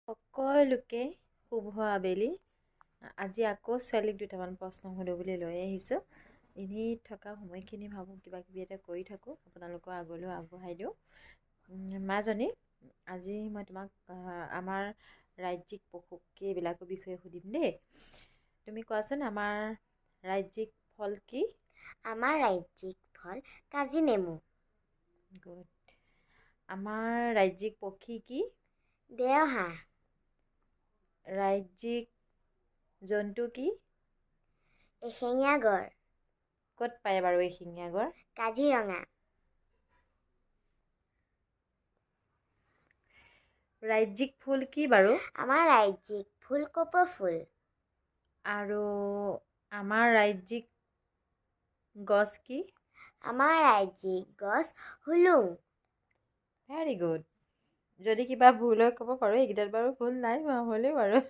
সকলোকে শুভ আবেলি। আজি আকৌ ছোৱালীক দুটামান প্ৰশ্ন সুধো বুলি লৈ আহিছোঁ। এনেই থকা সময়খিনি ভাবোঁ কিবা কিবি এটা কৰি থাকোঁ, আপোনালোকৰ আগলৈও আগবঢ়াই দিওঁ। মাজনী, আজি মই তোমাক আমাৰ ৰাজ্যিক পশুকেইবিলাকৰ বিষয়ে সুধিম দেই। তুমি কোৱাচোন, আমাৰ ৰাজ্যিক ফল কি? আমাৰ ৰাজ্যিক ফল কাজি নেমু। গুড। আমাৰ ৰাজ্যিক পক্ষী কি? দেওহাঁহ। ৰাজ্যিক জন্তু কি? এশিঙীয়া গড়। ক'ত পায় বাৰু এশিঙীয়া গড়? কাজিৰঙা। ৰাজ্যিক ফুল কি বাৰু? আমাৰ ৰাজ্যিক ফুল কপৌ ফুল। আৰু আমাৰ ৰাজ্যিক গছ কি? আমাৰ ৰাজ্যিক গছ হুলুং। Very good. যদি কিবা ভুল হয় ক'ব পাৰোঁ, এইকেইটাত বাৰু ভুল নাই হোৱা হ'লেও বাৰু।